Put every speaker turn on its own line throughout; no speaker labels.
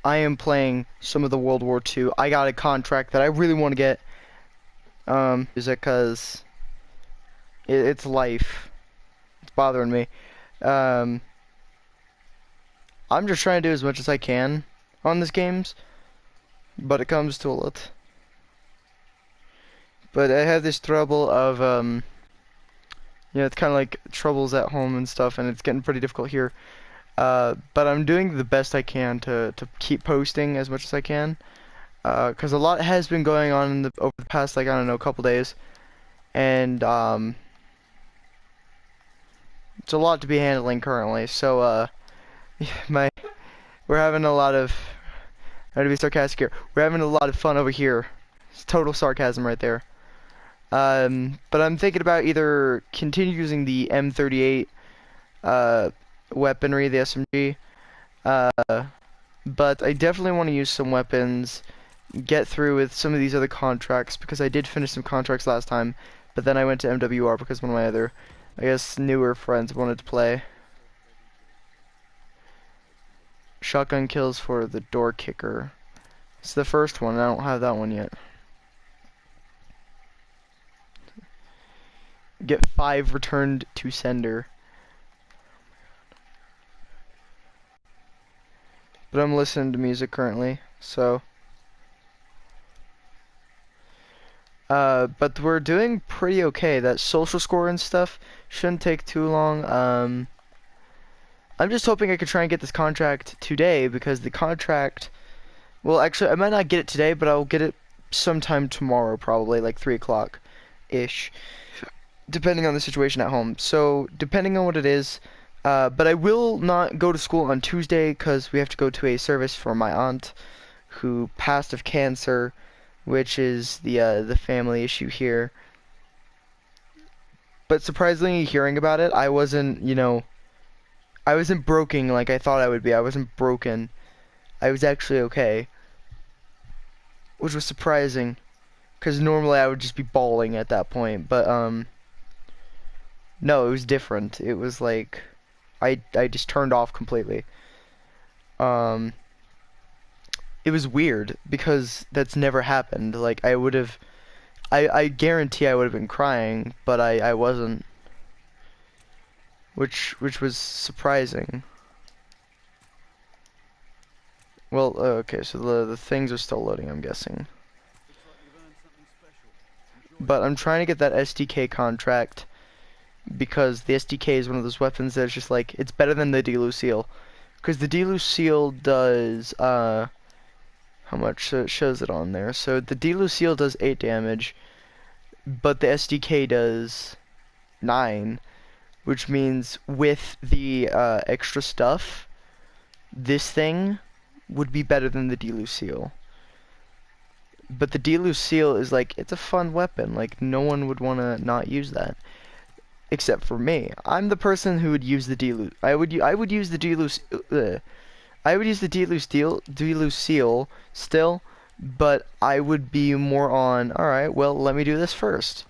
I am playing some of the World War II. I got a contract that I really want to get. Is it because it's life. It's bothering me. Um, I'm just trying to do as much as I can on these games, but it comes to a lot. But I have this trouble of, it's kind of like troubles at home and stuff, and it's getting pretty difficult here. But I'm doing the best I can to keep posting as much as I can. Because a lot has been going on over the past, like, I don't know, couple days. And, it's a lot to be handling currently, so, we're having a lot of, how to be sarcastic here, we're having a lot of fun over here. It's total sarcasm right there. But I'm thinking about either continue using the M38, weaponry, the SMG, but I definitely want to use some weapons, get through with some of these other contracts, because I did finish some contracts last time, but then I went to MWR because one of my other, I guess, newer friends wanted to play. Shotgun kills for the door kicker. It's the first one, I don't have that one yet. Get 5 returned to sender. But I'm listening to music currently, so. But we're doing pretty okay. That social score and stuff shouldn't take too long. I'm just hoping I could try and get this contract today, because the contract, well, actually, I might not get it today, but I'll get it sometime tomorrow, probably, like 3 o'clock-ish, depending on the situation at home. So, depending on what it is, but I will not go to school on Tuesday, because we have to go to a service for my aunt, who passed of cancer, which is the family issue here. But surprisingly, hearing about it, I wasn't, I wasn't broken like I thought I would be. I wasn't broken. I was actually okay. Which was surprising, because normally I would just be bawling at that point, but, no, it was different. It was like, I just turned off completely. It was weird, because that's never happened. Like, I guarantee I would have been crying, but I wasn't. Which was surprising. Well, okay, so the things are still loading, I'm guessing. But I'm trying to get that SDK contract, because the SDK is one of those weapons that's just like, it's better than the D-Lucille. Because the D-Lucille does, how much? So it shows it on there. So the D-Lucille does 8 damage, but the SDK does 9. Which means with the extra stuff, this thing would be better than the D-Lucille. But the D-Lucille is like, it's a fun weapon. Like, no one would want to not use that. Except for me. I'm the person who would use the D-Lucille. I would use the D-Lucille. I would use the D-Lucille still, but I would be more on, alright, well, let me do this first.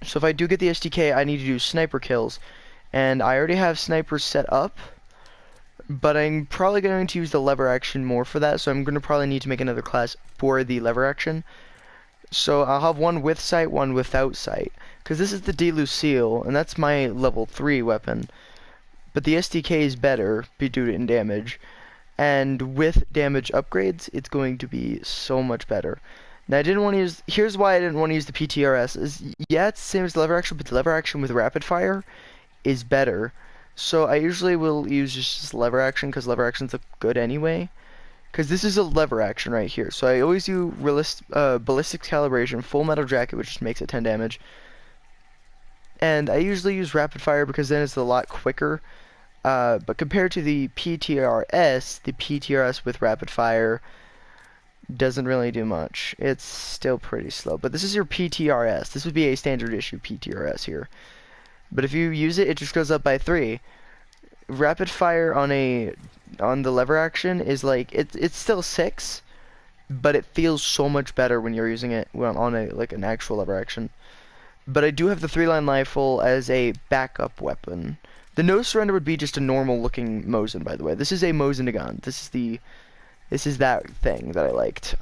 So if I do get the SDK, I need to do sniper kills. And I already have snipers set up, but I'm probably going to use the lever action more for that, so I'm going to probably need to make another class for the lever action. So I'll have one with sight, one without sight. Because this is the D-Lucille, and that's my level 3 weapon. But the SDK is better, due to in damage. And with damage upgrades, it's going to be so much better. Now, I didn't want to use, here's why I didn't want to use the PTRS, is, yeah, it's the same as the lever action, but the lever action with rapid fire is better. So I usually will use just lever action, because lever actions look good anyway. Because this is a lever action right here. So I always do ballistics calibration, full metal jacket, which just makes it 10 damage. And I usually use rapid fire, because then it's a lot quicker. But compared to the PTRS with rapid fire doesn't really do much. It's still pretty slow. But this is your PTRS. This would be a standard issue PTRS here. But if you use it, it just goes up by 3. Rapid fire on the lever action is like, it's still 6, but it feels so much better when you're using it on an actual lever action. But I do have the 3-line rifle as a backup weapon. The no surrender would be just a normal looking Mosin, by the way. This is a Mosin gun. This is that thing that I liked.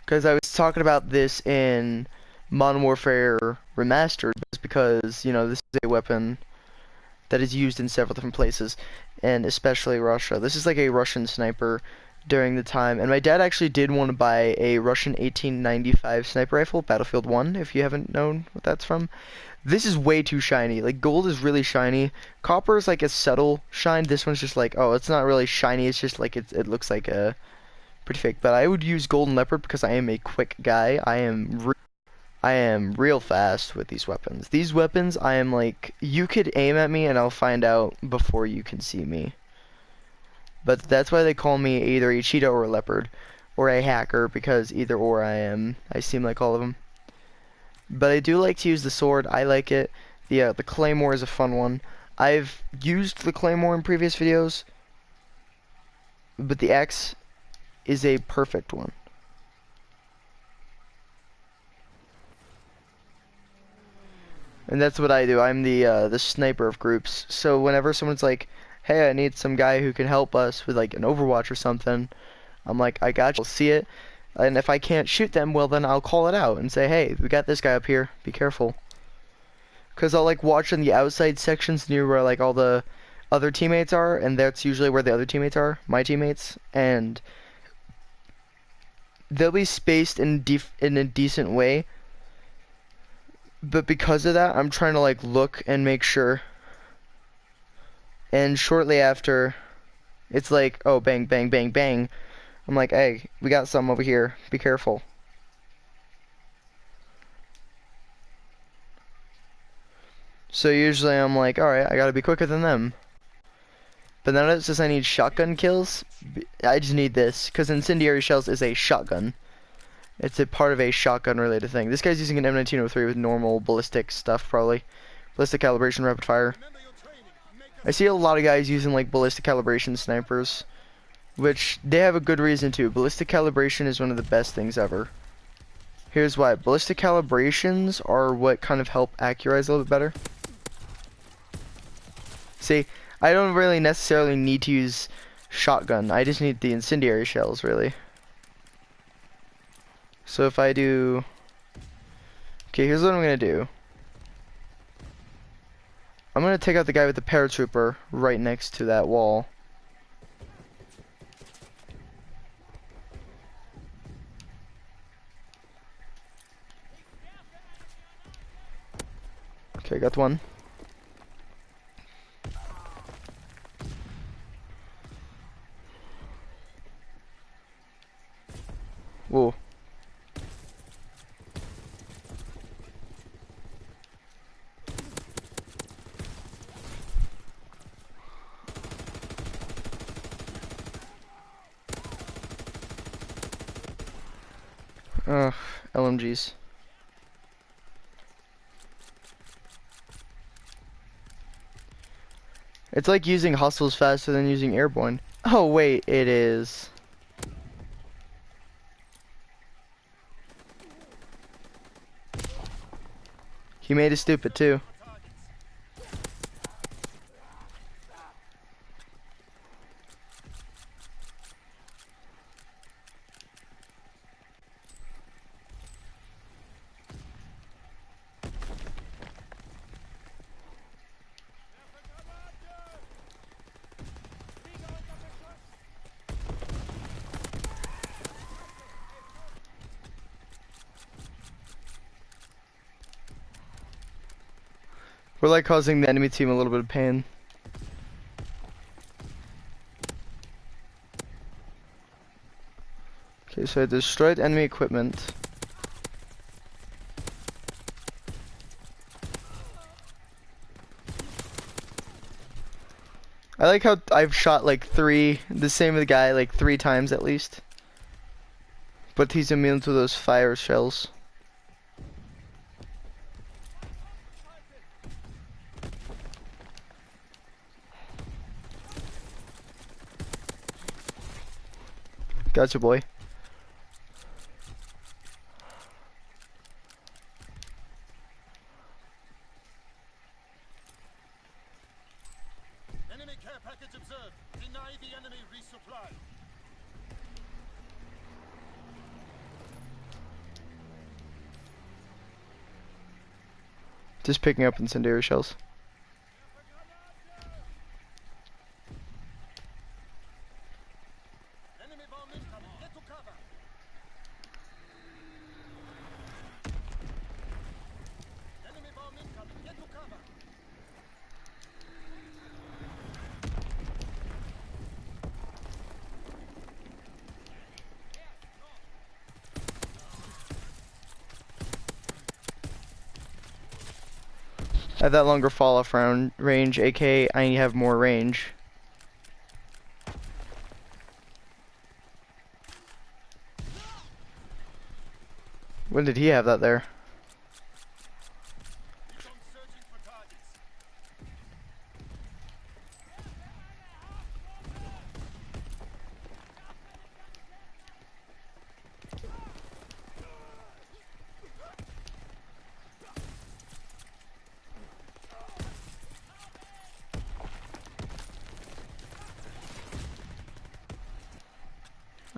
Because I was talking about this in Modern Warfare Remastered, because, you know, this is a weapon that is used in several different places, and especially Russia. This is like a Russian sniper during the time, and my dad actually did want to buy a Russian 1895 sniper rifle, Battlefield 1, if you haven't known what that's from. This is way too shiny. Like, gold is really shiny. Copper is like a subtle shine. This one's just like, oh, it's not really shiny, it's just like, it looks like a pretty fake. But I would use golden leopard because I am a quick guy. I am real fast with these weapons. These weapons, I am like, you could aim at me and I'll find out before you can see me. But that's why they call me either a cheetah or a leopard, or a hacker, because either or I seem like all of them. But I do like to use the sword. I like it. The claymore is a fun one. I've used the claymore in previous videos, but the axe is a perfect one. And that's what I do. I'm the sniper of groups. So whenever someone's like, "Hey, I need some guy who can help us with like an Overwatch or something," I'm like, "I got you. I'll see it. And if I can't shoot them, well then I'll call it out and say, "Hey, we got this guy up here. Be careful." Cause I'll like watch in the outside sections near where like all the other teammates are, and that's usually where the other teammates are, my teammates, and they'll be spaced in a decent way. But because of that, I'm trying to like look and make sure. And shortly after, it's like, oh, bang, bang, bang, bang. I'm like, hey, we got some over here. Be careful. So usually I'm like, alright, I gotta be quicker than them. But now that it says I need shotgun kills, I just need this, because incendiary shells is a shotgun. It's a part of a shotgun related thing. This guy's using an M1903 with normal ballistic stuff, probably. Ballistic calibration, rapid fire. I see a lot of guys using like ballistic calibration snipers, which they have a good reason to. Ballistic calibration is one of the best things ever. Here's why. Ballistic calibrations are what kind of help accurize a little bit better. See, I don't really necessarily need to use shotgun. I just need the incendiary shells, really. So if I do... Okay, here's what I'm gonna do. I'm gonna take out the guy with the paratrooper right next to that wall. Okay, got one. Whoa. Ugh, LMGs. It's like using hostiles faster than using airborne. Oh wait, it is. He made it stupid too. We're like causing the enemy team a little bit of pain. Okay, so I destroyed enemy equipment. I like how I've shot like the same guy like 3 times at least. But he's immune to those fire shells. Gotcha, boy. Just picking up incendiary shells. I have that longer fall off round range, aka I have more range. When did he have that there?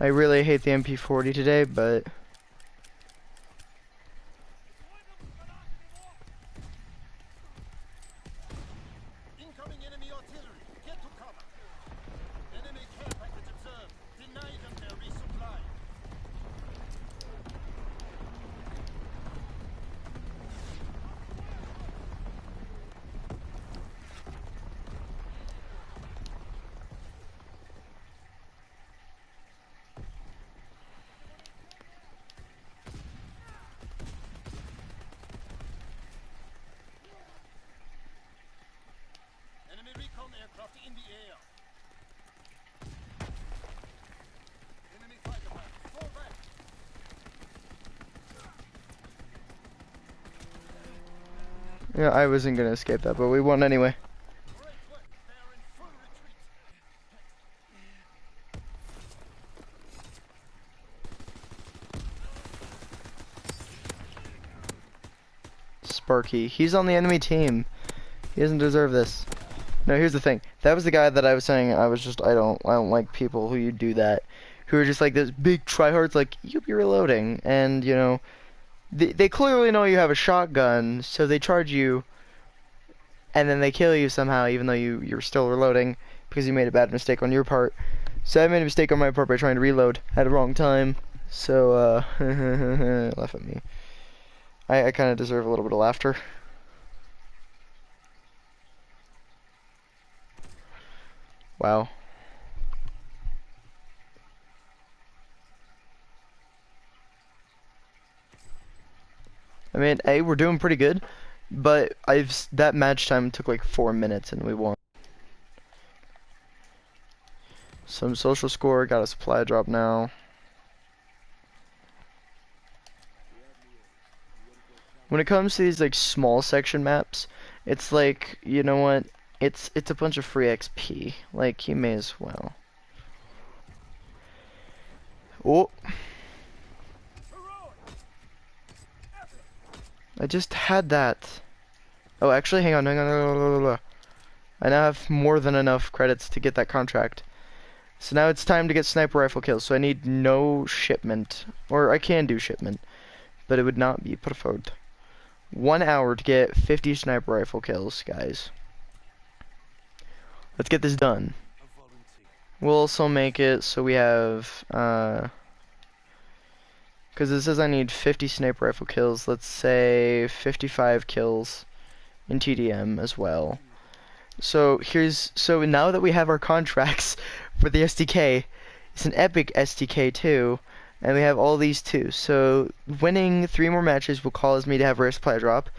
I really hate the MP40 today, but
Incoming enemy artillery. Get to cover. Enemy care package observed. Deny them their resupply. Enemy recon aircraft in the air. Enemy fighter pack. Fall back.
yeah, I wasn't gonna escape that, but we won anyway.
Great work. They are in full retreat.
Sparky, he's on the enemy team. He doesn't deserve this. No, here's the thing. That was the guy that I was saying I don't like people who you do that. Who are just like this big tryhards like you'll be reloading and you know they clearly know you have a shotgun, so they charge you and then they kill you somehow even though you're still reloading because you made a bad mistake on your part. So I made a mistake on my part by trying to reload at the wrong time. So laugh at me. I kinda deserve a little bit of laughter. Wow. I mean, A, we're doing pretty good, but that match time took like 4 minutes and we won. Some social score, got a supply drop now. When it comes to these like small section maps, it's like, you know what? It's a bunch of free XP. Like, you may as well. Oh. I just had that. Oh, actually, hang on. I now have more than enough credits to get that contract. So now it's time to get sniper rifle kills. So I need no shipment. Or I can do shipment. But it would not be preferred. 1 hour to get 50 sniper rifle kills, guys. Let's get this done. We'll also make it so we have, because it says I need 50 sniper rifle kills. Let's say 55 kills in TDM as well. So now that we have our contracts for the SDK, it's an epic SDK too, and we have all these too. So winning 3 more matches will cause me to have a rare supply drop.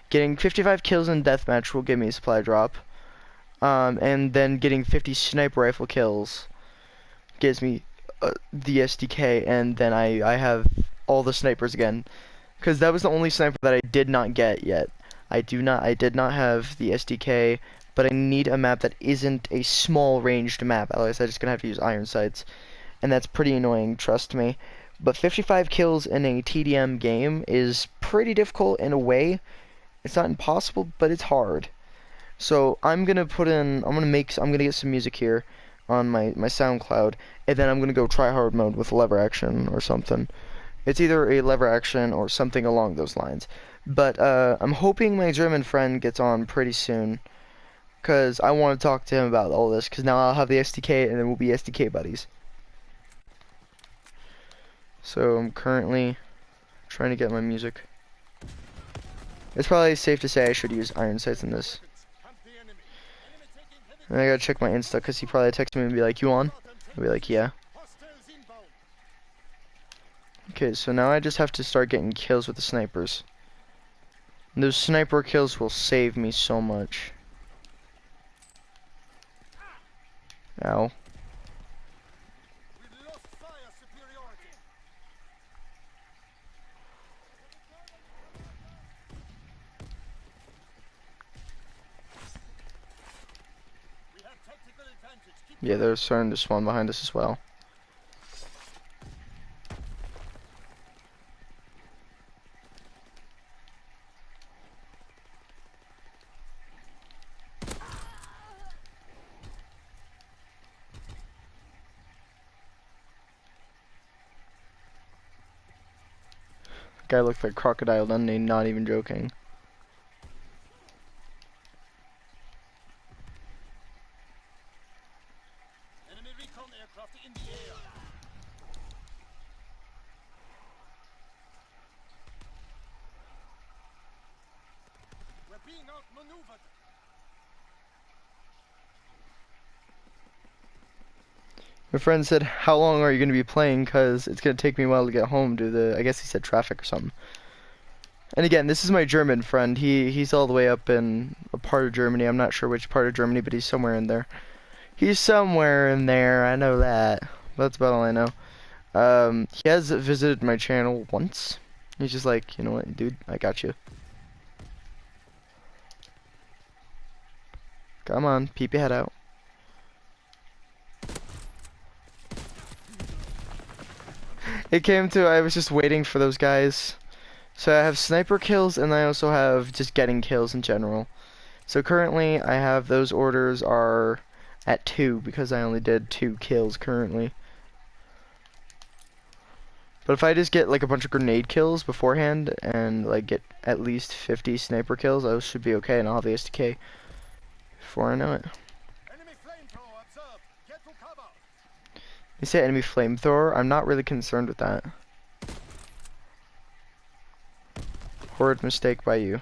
Getting 55 kills in deathmatch will give me a supply drop. And then getting 50 sniper rifle kills gives me the SDK, and then I have all the snipers again. Because that was the only sniper that I did not get yet. I did not have the SDK, but I need a map that isn't a small ranged map. Otherwise, I'm just gonna have to use iron sights, and that's pretty annoying. Trust me. But 55 kills in a TDM game is pretty difficult in a way. It's not impossible, but it's hard. So I'm gonna get some music here. on my SoundCloud, and then I'm gonna go try hard mode with lever action or something. It's either a lever action or something along those lines. But I'm hoping my German friend gets on pretty soon, cause I want to talk to him about all this. Cause now I'll have the SDK, and then we'll be SDK buddies. So I'm currently trying to get my music. It's probably safe to say I should use iron sights in this.
Hunt the enemy. Enemy taking heavy
And I gotta check my Insta, cause he probably texted me and be like, "You on?" I'll be like, "Yeah."
hostiles inbound.
Okay, so now I just have to start getting kills with the snipers. And those sniper kills will save me so much. Ow.
We lost fire superiority. We have tactical advantage. Keep
Yeah, they're starting to spawn behind us as well. Guy looked like Crocodile Dundee, not even joking.
enemy recon aircraft in the air. We're being outmaneuvered.
My friend said, "How long are you going to be playing? Cause it's going to take me a while to get home due to the, I guess he said traffic or something." And again, this is my German friend. He's all the way up in a part of Germany. I'm not sure which part of Germany, but he's somewhere in there. He's somewhere in there. I know that. That's about all I know. He has visited my channel once. He's just like, "You know what, dude? I got you. Come on, peep your head out." It came to, I was just waiting for those guys. So I have sniper kills, and I also have just getting kills in general. So currently, I have those orders are at 2 because I only did 2 kills currently. But if I just get like a bunch of grenade kills beforehand and like get at least 50 sniper kills, I should be okay, and I'll have the SDK before I know it.
Enemy flamethrower observed. Get to cover.
You say enemy flamethrower? I'm not really concerned with that. Horrid mistake by you.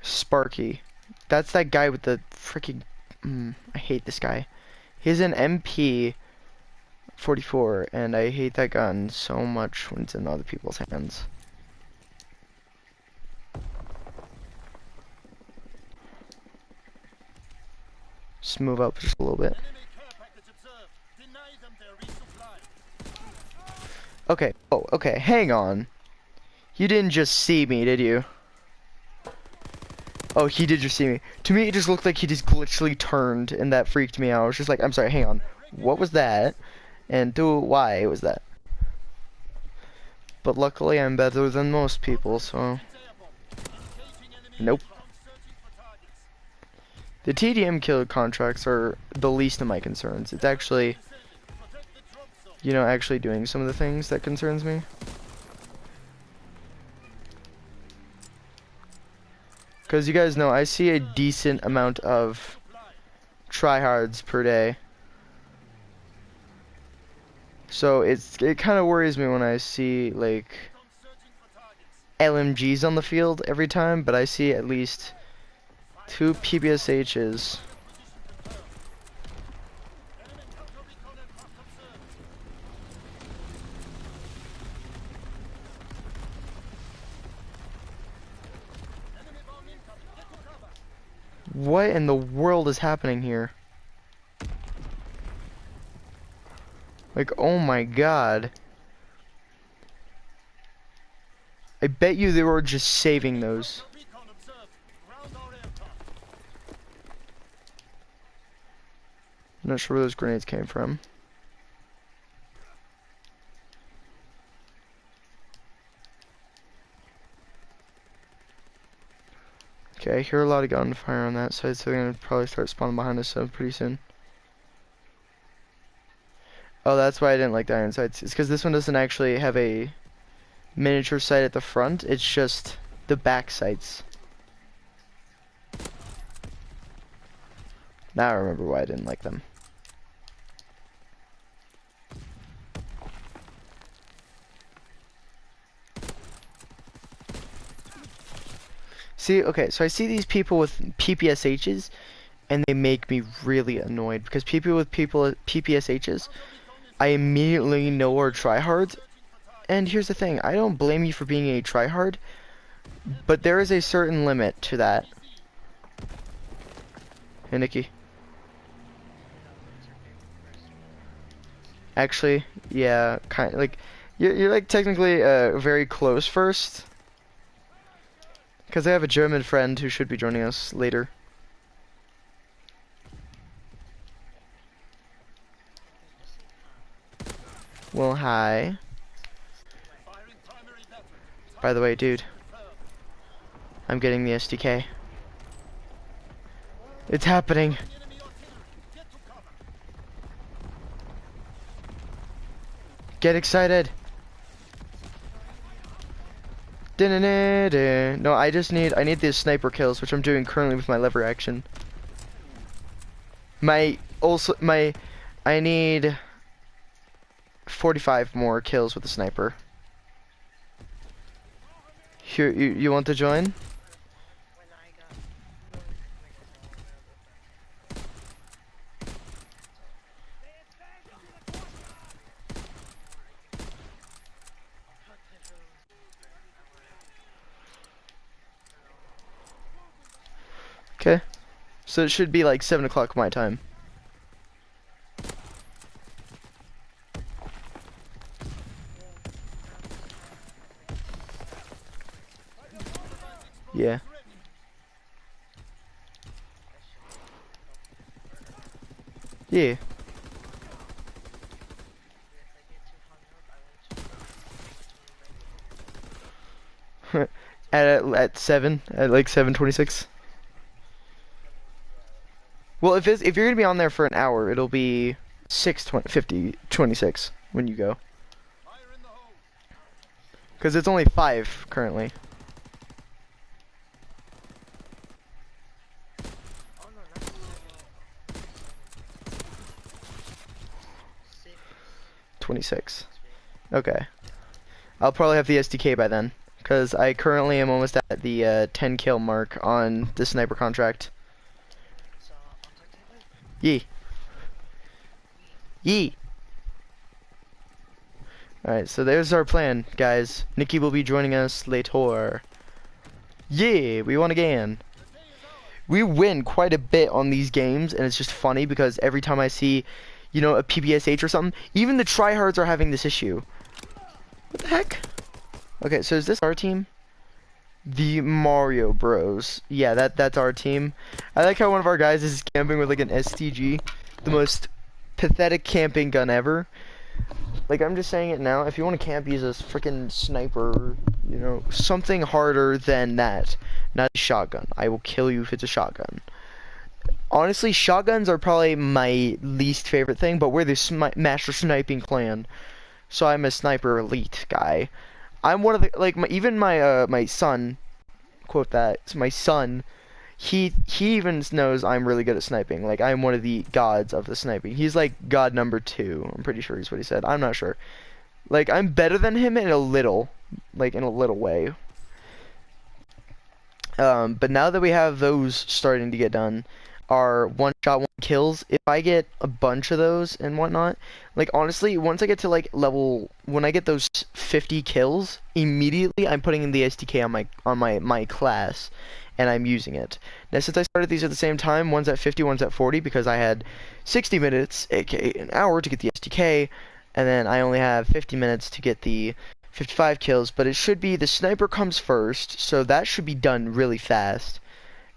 Sparky. That's that guy with the freaking... I hate this guy. He's an MP 44, and I hate that gun so much when it's in other people's hands. Just move up just a little bit.
Enemy care package observed. Deny them their resupply.
Okay. Oh, okay. Hang on. You didn't just see me, did you? Oh, he did just see me. To me, it just looked like he just glitchily turned, and that freaked me out. I was just like, I'm sorry, hang on. What was that? And two, why was that? But luckily, I'm better than most people, so... Nope. The TDM kill contracts are the least of my concerns. It's actually, you know, actually doing some of the things that concerns me. Because you guys know, I see a decent amount of tryhards per day. So it kind of worries me when I see, like, LMGs on the field every time, but I see at least 2 PBSHs. What in the world is happening here? Like, oh my god. I bet you they were just saving those. I'm not sure where those grenades came from. Okay, I hear a lot of gunfire on that side, so they're gonna probably start spawning behind us pretty soon. Oh, that's why I didn't like the iron sights. It's because this one doesn't actually have a miniature sight at the front. It's just the back sights. Now I remember why I didn't like them. See, okay, so I see these people with PPSHs, and they make me really annoyed because people with PPSHs, I immediately know are tryhards. And here's the thing, I don't blame you for being a tryhard, but there is a certain limit to that. Hey, Nikki. Actually, yeah, kind of like you're like technically very close first, because I have a German friend who should be joining us later. Well, hi. By the way, dude, I'm getting the SDK. It's happening. Get excited. No, I need the sniper kills, which I'm doing currently with my lever action. I need 45 more kills with the sniper. Here, you want to join? Okay. So it should be like 7 o'clock my time. Yeah. Yeah. at 7, at like 7:26. Well, if you're gonna be on there for an hour, it'll be 6:26 when you go. Because it's only 5 currently. 26. Okay. I'll probably have the SDK by then. Because I currently am almost at the 10 kill mark on the sniper contract. Yee. Yee. Alright, so there's our plan, guys. Nikki will be joining us later. Yeah, we won again. We win quite a bit on these games, and it's just funny because every time I see, you know, a PPSH or something, even the tryhards are having this issue. What the heck? Okay, so is this our team? The Mario Bros. Yeah, that's our team. I like how one of our guys is camping with like an STG, the most pathetic camping gun ever. Like, I'm just saying it now, if you want to camp, use a freaking sniper, you know, something harder than that. Not a shotgun. I will kill you if it's a shotgun. Honestly, shotguns are probably my least favorite thing, but we're the master sniping clan. So I'm a sniper elite guy. I'm one of the, like, even my son, quote that, it's my son, he even knows I'm really good at sniping. Like, I'm one of the gods of the sniping. He's like god number 2. I'm pretty sure is what he said. I'm not sure. Like, I'm better than him in a little, like, in a little way. But now that we have those starting to get done, our one shot one kills, if I get a bunch of those and whatnot, like, honestly, once I get to like level, when I get those 50 kills, immediately I'm putting in the SDK on my class, and I'm using it. Now, since I started these at the same time, one's at 50, one's at 40, because I had 60 minutes, aka an hour, to get the SDK, and then I only have 50 minutes to get the 55 kills, but it should be the sniper comes first, so that should be done really fast,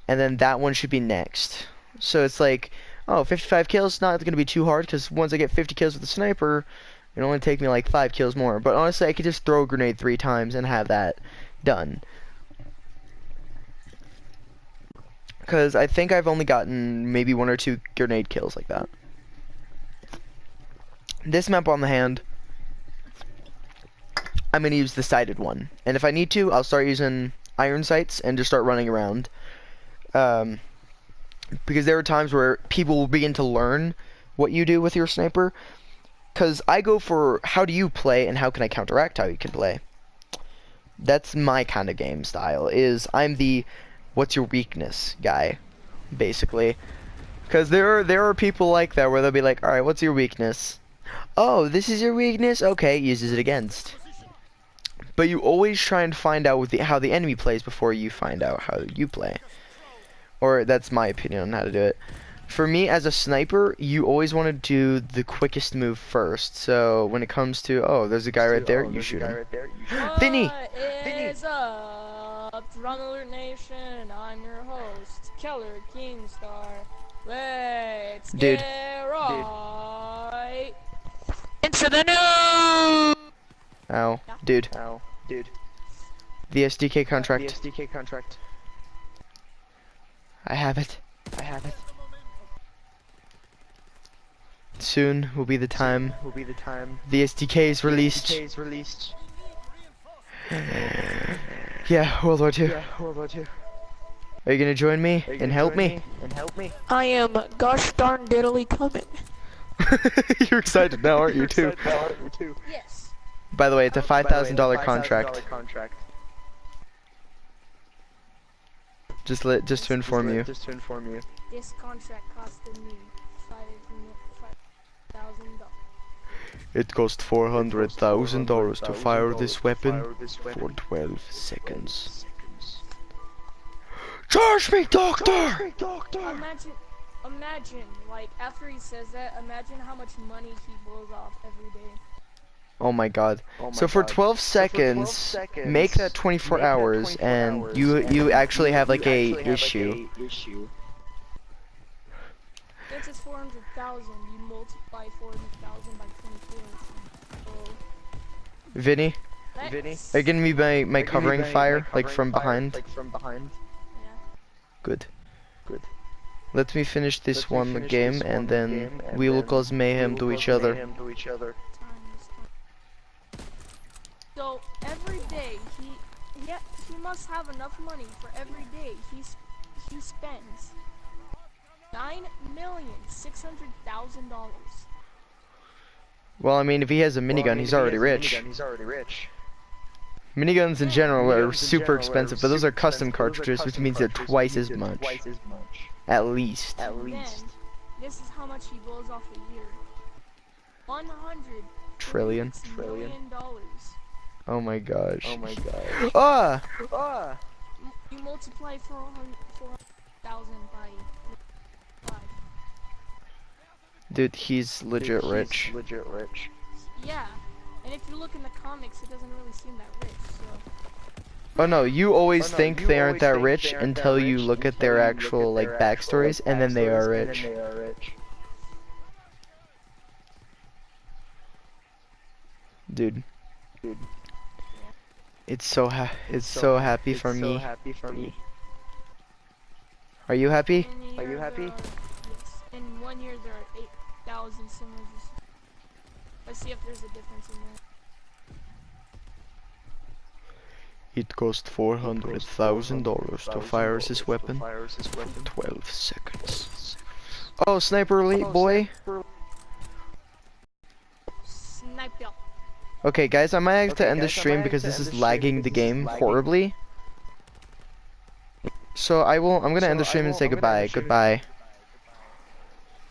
and then that one should be next. So it's like, oh, 55 kills, not going to be too hard, because once I get 50 kills with the sniper, it'll only take me like 5 kills more. But honestly, I could just throw a grenade 3 times and have that done. Because I think I've only gotten maybe 1 or 2 grenade kills like that. This map on the hand, I'm going to use the sighted one. And if I need to, I'll start using iron sights and just start running around. Because there are times where people will begin to learn what you do with your sniper. Because I go for how do you play and how can I counteract how you can play. That's my kind of game style, is I'm the what's your weakness guy, basically. Because there are people like that where they'll be like, alright, what's your weakness? Oh, this is your weakness? Okay, uses it against. But you always try and find out with how the enemy plays before you find out how you play. Or that's my opinion on how to do it. For me, as a sniper, you always want to do the quickest move first. So when it comes to, oh, there's a guy right there, you shoot him. Vinny!
What is up, Drone Alert Nation? I'm your host, Keller Kingstar. Let's get right into the news!
Ow. Dude. Ow. Dude. The SDK contract. The SDK contract. I have it. I have it. Soon will be the time. The SDK is released. Yeah, World War II. Are you gonna join me and help me?
I am gosh darn diddly coming.
You're excited now, aren't you, too?
Yes.
By the way, it's a $5,000 contract. Just to inform you.
This contract costed me $5,000.
It cost $400,000 to fire this weapon for 12 seconds. Charge me, doctor!
Imagine, like, after he says that, imagine how much money he blows off every day.
Oh my god. So for 12 seconds, make that 24 hours, and you actually have like a issue.
This is 400,000. You multiply 400,000 by 24. So
Vinny,
that's,
are you gonna be my covering fire, like from behind?
yeah.
Good. Let me finish this one game, and then we will cause mayhem to each other.
So every day he must have enough money for every day he spends $9,600,000.
Well, I mean, if he has a minigun, he's already rich. Miniguns in general are super expensive, but those are custom cartridges, which means they're twice as much. At least.
Then, this is how much he blows off a year. 100
Trillion.
million dollars.
Oh my gosh. Ah!
You multiply 400,000 by 5.
Dude, he's legit rich.
Yeah, and if you look in the comics, it doesn't really seem that rich. So.
Oh no, you always think they aren't that rich until you look at their actual like backstories, and then they are rich. Dude. It's so happy for me. Are you happy?
Yes. In 1 year there are 8,000 synergies. Let's see if there's a difference in that.
It cost $400,000 to fire this weapon for 12 seconds. Oh, Sniper Elite boy.
Snipe y'all.
Okay, guys, I might have to end the stream because this is lagging the game horribly. So I'm gonna end the stream and say goodbye. Goodbye.